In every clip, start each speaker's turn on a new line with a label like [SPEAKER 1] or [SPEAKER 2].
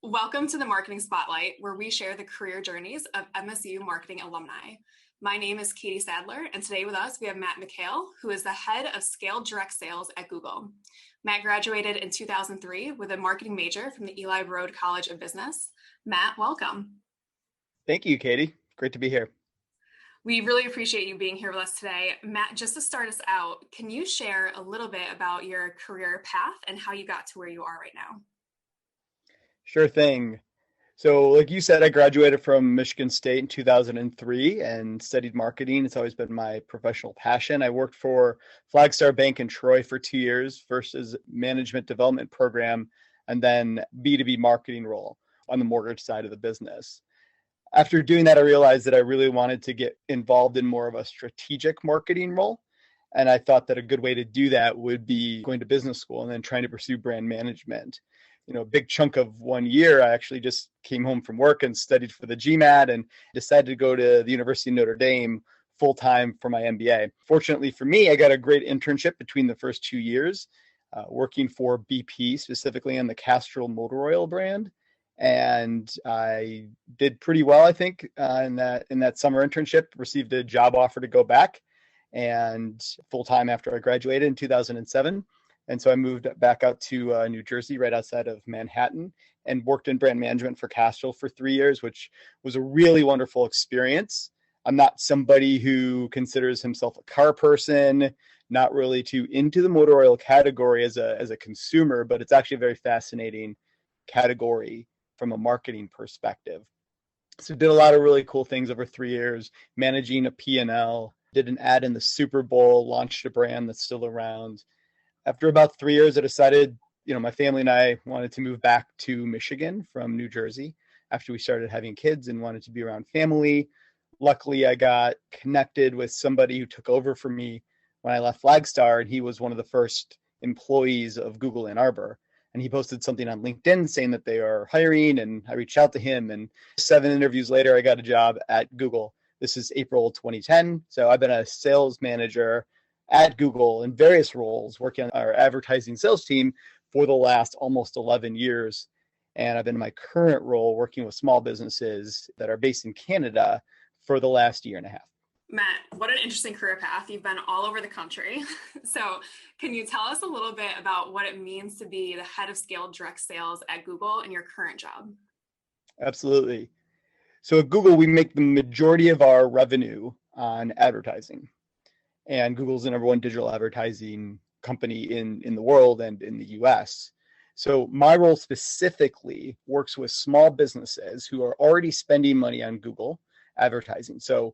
[SPEAKER 1] Welcome to the Marketing Spotlight, where we share the career journeys of MSU marketing alumni. My name is Katie Sadler, and today with us, we have Matt McHale, who is the head of scaled direct sales at Google. Matt graduated in 2003 with a marketing major from the Eli Road College of Business. Matt, welcome.
[SPEAKER 2] Thank you, Katie. Great to be here.
[SPEAKER 1] We really appreciate you being here with us today. Matt, just to start us out, can you share a little bit about your career path and how you got to where you are right now?
[SPEAKER 2] Sure thing. So like you said, I graduated from Michigan State in 2003 and studied marketing. It's always been my professional passion. I worked for Flagstar Bank in Troy for 2 years, first as management development program, and then B2B marketing role on the mortgage side of the business. After doing that, I realized that I really wanted to get involved in more of a strategic marketing role. And I thought that a good way to do that would be going to business school and then trying to pursue brand management. A big chunk of 1 year, I actually just came home from work and studied for the GMAT and decided to go to the University of Notre Dame full time for my MBA. Fortunately for me, I got a great internship between the first 2 years, working for BP, specifically on the Castrol motor oil brand. And I did pretty well, I think, in that summer internship, received a job offer to go back and full time after I graduated in 2007. And so I moved back out to New Jersey, right outside of Manhattan, and worked in brand management for Castrol for 3 years, which was a really wonderful experience. I'm not somebody who considers himself a car person, not really too into the motor oil category as a consumer, but it's actually a very fascinating category from a marketing perspective. So did a lot of really cool things over 3 years, managing a P&L, did an ad in the Super Bowl, launched a brand that's still around. After about 3 years, I decided, my family and I wanted to move back to Michigan from New Jersey after we started having kids and wanted to be around family. Luckily, I got connected with somebody who took over for me when I left Flagstar, and he was one of the first employees of Google Ann Arbor. And he posted something on LinkedIn saying that they are hiring, and I reached out to him, and 7 interviews later, I got a job at Google. This is April 2010. So I've been a sales manager at Google in various roles, working on our advertising sales team for the last almost 11 years. And I've been in my current role working with small businesses that are based in Canada for the last year and a half.
[SPEAKER 1] Matt, what an interesting career path. You've been all over the country. So can you tell us a little bit about what it means to be the head of scaled direct sales at Google in your current job?
[SPEAKER 2] Absolutely. So at Google, we make the majority of our revenue on advertising. And Google's the number one digital advertising company in the world and in the US. So my role specifically works with small businesses who are already spending money on Google advertising. So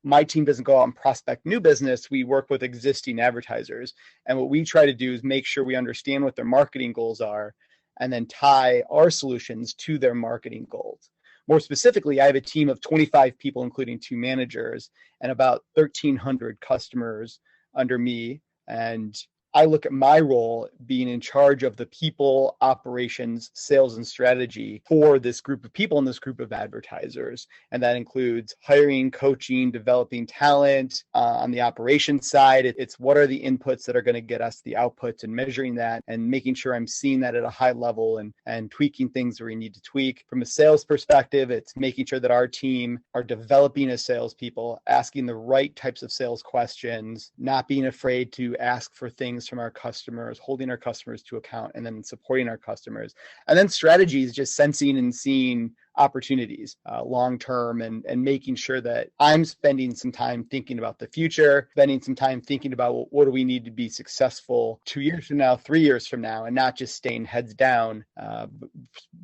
[SPEAKER 2] my team doesn't go out and prospect new business. We work with existing advertisers. And what we try to do is make sure we understand what their marketing goals are and then tie our solutions to their marketing goals. More specifically, I have a team of 25 people, including 2 managers, and about 1,300 customers under me. And I look at my role being in charge of the people, operations, sales, and strategy for this group of people and this group of advertisers. And that includes hiring, coaching, developing talent. On the operations side, it's what are the inputs that are going to get us the outputs and measuring that and making sure I'm seeing that at a high level and tweaking things where we need to tweak. From a sales perspective, it's making sure that our team are developing as salespeople, asking the right types of sales questions, not being afraid to ask for things from our customers, holding our customers to account, and then supporting our customers. And then strategies, just sensing and seeing opportunities long term and making sure that I'm spending some time thinking about the future, spending some time thinking about what do we need to be successful 2 years from now, 3 years from now, and not just staying heads down,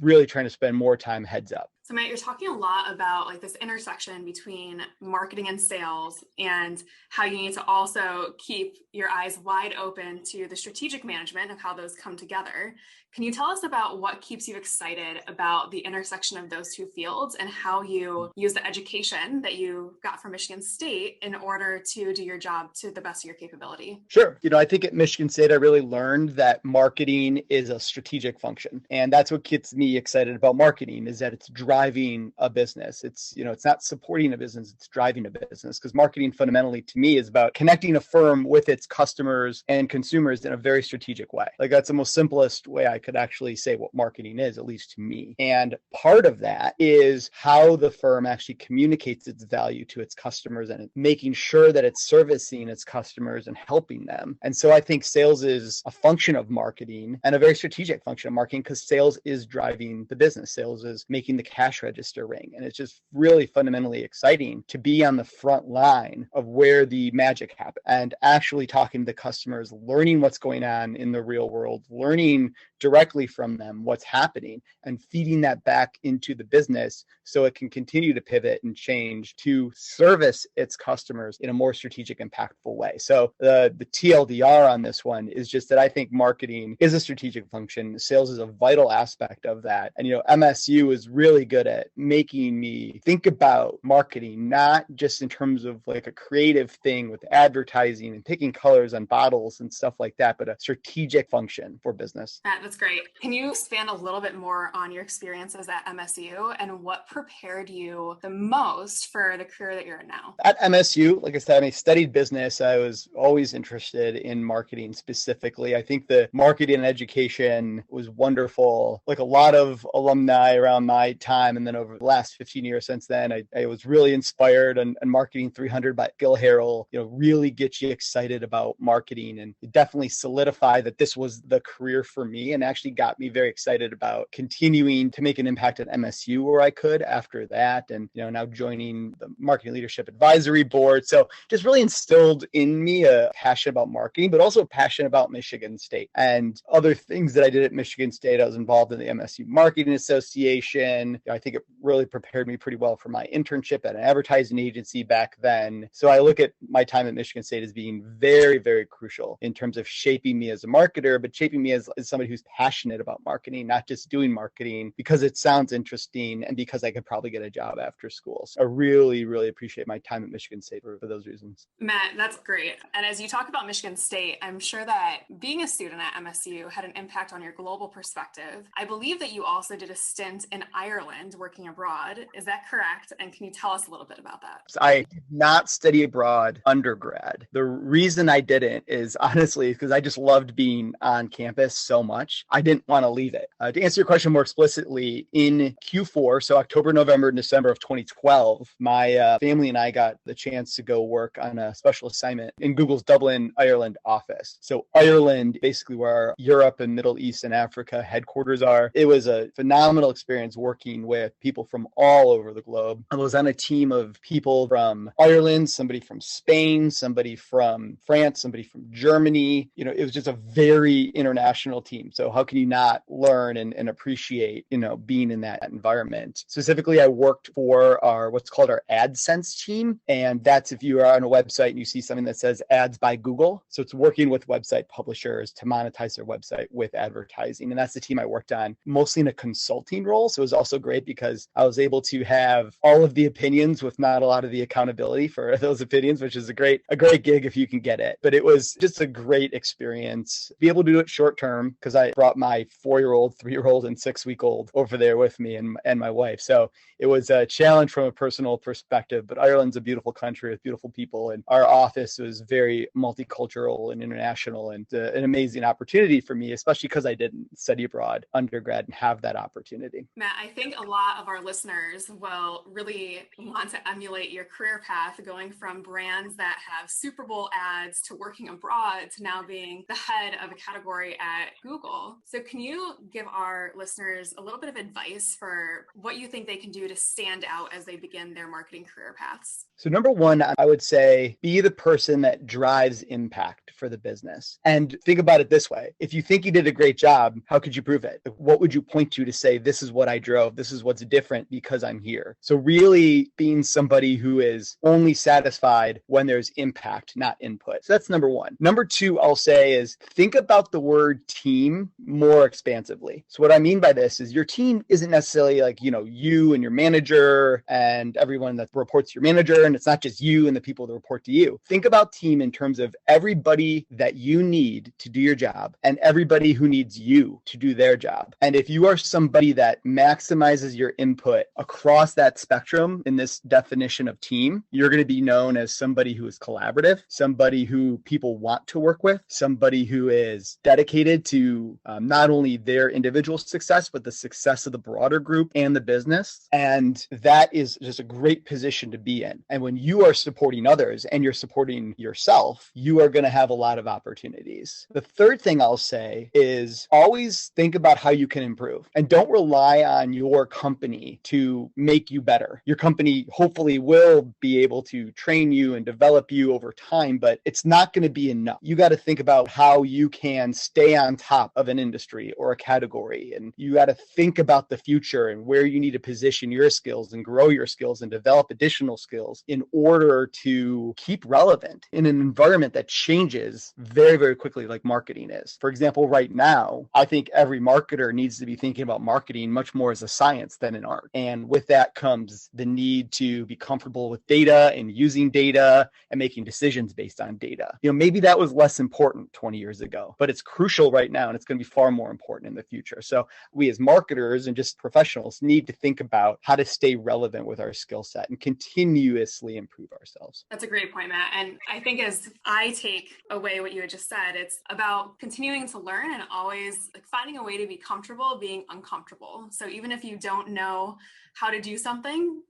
[SPEAKER 2] really trying to spend more time heads up.
[SPEAKER 1] So Matt, you're talking a lot about this intersection between marketing and sales and how you need to also keep your eyes wide open to the strategic management of how those come together. Can you tell us about what keeps you excited about the intersection of those two fields and how you use the education that you got from Michigan State in order to do your job to the best of your capability?
[SPEAKER 2] Sure. I think at Michigan State, I really learned that marketing is a strategic function. And that's what gets me excited about marketing, is that it's driving a business. It's not supporting a business, it's driving a business. Because marketing fundamentally to me is about connecting a firm with its customers and consumers in a very strategic way. That's the most simplest way I could actually say what marketing is, at least to me. And part of that is how the firm actually communicates its value to its customers and making sure that it's servicing its customers and helping them. And so I think sales is a function of marketing and a very strategic function of marketing, because sales is driving the business. Sales is making the cash register ring. And it's just really fundamentally exciting to be on the front line of where the magic happens and actually talking to the customers, learning what's going on in the real world, learning directly from them what's happening, and feeding that back into the business so it can continue to pivot and change to service its customers in a more strategic, impactful way. So the TLDR on this one is just that I think marketing is a strategic function. Sales is a vital aspect of that. And, MSU is really good at making me think about marketing, not just in terms of like a creative thing with advertising and picking colors on bottles and stuff like that, but a strategic function for business.
[SPEAKER 1] Matt, that's great. Can you expand a little bit more on your experiences at MSU and what prepared you the most for the career that you're in now?
[SPEAKER 2] At MSU, like I said, I studied business. I was always interested in marketing specifically. I think the marketing and education was wonderful. Like a lot of alumni around my time, and then over the last 15 years since then, I was really inspired. And Marketing 300 by Gil Harrell, really gets you excited about marketing, and it definitely solidified that this was the career for me, and actually got me very excited about continuing to make an impact at MSU where I could after that. And, now joining the Marketing Leadership Advisory Board. So just really instilled in me a passion about marketing, but also a passion about Michigan State and other things that I did at Michigan State. I was involved in the MSU Marketing Association. I think it really prepared me pretty well for my internship at an advertising agency back then. So I look at my time at Michigan State as being very, very crucial in terms of shaping me as a marketer, but shaping me as somebody who's passionate about marketing, not just doing marketing because it sounds interesting and because I could probably get a job after school. So I really, really appreciate my time at Michigan State for those reasons.
[SPEAKER 1] Matt, that's great. And as you talk about Michigan State, I'm sure that being a student at MSU had an impact on your global perspective. I believe that you also did a stint in Ireland working abroad. Is that correct? And can you tell us a little bit about that?
[SPEAKER 2] I did not study abroad undergrad. The reason I didn't is honestly because I just loved being on campus so much. I didn't want to leave it. To answer your question more explicitly, in Q4, so October, November, and December of 2012, my family and I got the chance to go work on a special assignment in Google's Dublin, Ireland office. So Ireland, basically where Europe and Middle East and Africa headquarters are. It was a phenomenal experience working with people from all over the globe. I was on a team of people from Ireland, somebody from Spain, somebody from France, somebody from Germany. It was just a very international team. So how can you not learn and appreciate, being in that environment? Specifically, I worked for what's called our AdSense team. And that's if you are on a website and you see something that says ads by Google. So it's working with website publishers to monetize their website with advertising. And that's the team I worked on, mostly in a consulting role. So it was also great because I was able to have all of the opinions with not a lot of the accountability for those opinions, which is a great gig if you can get it. But it was just a great experience. Be able to do it short term because I brought my 4-year-old, 3-year-old, and 6-week-old over there with me and my wife. So it was a challenge from a personal perspective, but Ireland's a beautiful country with beautiful people. And our office was very multicultural and international, and an amazing opportunity for me, especially because I didn't study abroad undergrad and have that opportunity.
[SPEAKER 1] Matt, I think a lot of our listeners will really want to emulate your career path, going from brands that have Super Bowl ads to working abroad to now being the head of a category at Google. So can you give our listeners a little bit of advice for what you think they can do to stand out as they begin their marketing career paths?
[SPEAKER 2] So number one, I would say be the person that drives impact for the business. And think about it this way. If you think you did a great job, how could you prove it? What would you point to say, this is what I drove, this is what's different because I'm here? So really being somebody who is only satisfied when there's impact, not input. So that's number one. Number two, I'll say is think about the word team more expansively. So what I mean by this is your team isn't necessarily like, you and your manager and everyone that reports to your manager. And it's not just you and the people that report to you. Think about team in terms of everybody that you need to do your job and everybody who needs you to do their job. And if you are somebody that maximizes your input across that spectrum in this definition of team, you're going to be known as somebody who is collaborative, somebody who people want to work with, somebody who is dedicated to not only their individual success, but the success of the broader group and the business. And that is just a great position to be in. And when you are supporting others and you're supporting yourself, you are going to have a lot of opportunities. The third thing I'll say is always think about how you can improve and don't rely on your company to make you better. Your company hopefully will be able to train you and develop you over time, but it's not going to be enough. You got to think about how you can stay on top of an industry or a category. And you got to think about the future and where you need to position your skills and grow your skills and develop additional skills in order to keep relevant in an environment that changes very, very quickly, like marketing is. For example, right now, I think every marketer needs to be thinking about marketing much more as a science than an art. And with that comes the need to be comfortable with data and using data and making decisions based on data. Maybe that was less important 20 years ago, but it's crucial right now, and it's going to be far more important in the future. So we as marketers and just professionals need to think about how to stay relevant with our skill set and continuously improve ourselves.
[SPEAKER 1] That's a great point, Matt. And I think as I take away what you had just said, it's about continuing to learn and always finding a way to be comfortable being uncomfortable. So even if you don't know how to do something,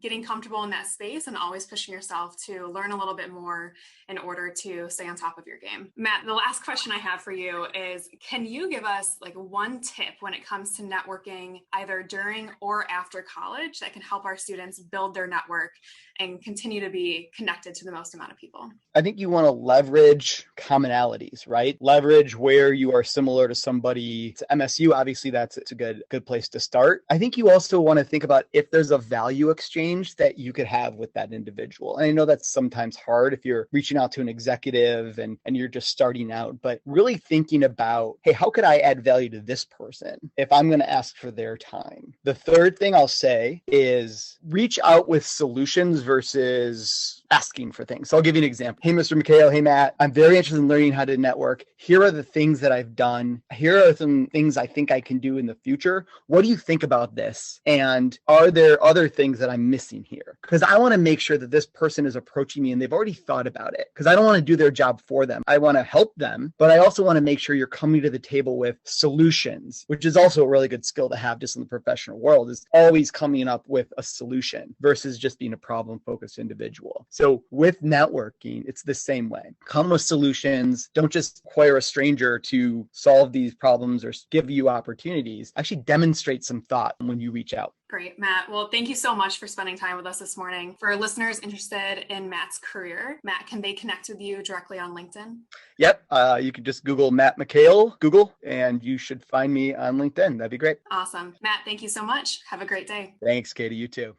[SPEAKER 1] getting comfortable in that space and always pushing yourself to learn a little bit more in order to stay on top of your game. Matt, the last question I have for you is, can you give us one tip when it comes to networking either during or after college that can help our students build their network and continue to be connected to the most amount of people?
[SPEAKER 2] I think you want to leverage commonalities, right? Leverage where you are similar to somebody. To MSU, obviously, it's a good place to start. I think you also want to think about if there's a value exchange that you could have with that individual. And I know that's sometimes hard if you're reaching out to an executive and you're just starting out, but really thinking about, hey, how could I add value to this person if I'm going to ask for their time? The third thing I'll say is reach out with solutions versus asking for things. So I'll give you an example. Hey, Mr. McHale. Hey, Matt. I'm very interested in learning how to network. Here are the things that I've done. Here are some things I think I can do in the future. What do you think about this? And are there other things that I'm missing here? Because I want to make sure that this person is approaching me and they've already thought about it, because I don't want to do their job for them. I want to help them, but I also want to make sure you're coming to the table with solutions, which is also a really good skill to have just in the professional world, is always coming up with a solution versus just being a problem-focused individual. So with networking, it's the same way. Come with solutions. Don't just acquire a stranger to solve these problems or give you opportunities. Actually demonstrate some thought when you reach out.
[SPEAKER 1] Great, Matt. Well, thank you so much for spending time with us this morning. For listeners interested in Matt's career, Matt, can they connect with you directly on LinkedIn?
[SPEAKER 2] Yep. You can just Google Matt McHale, and you should find me on LinkedIn. That'd be great.
[SPEAKER 1] Awesome. Matt, thank you so much. Have a great day.
[SPEAKER 2] Thanks, Katie. You too.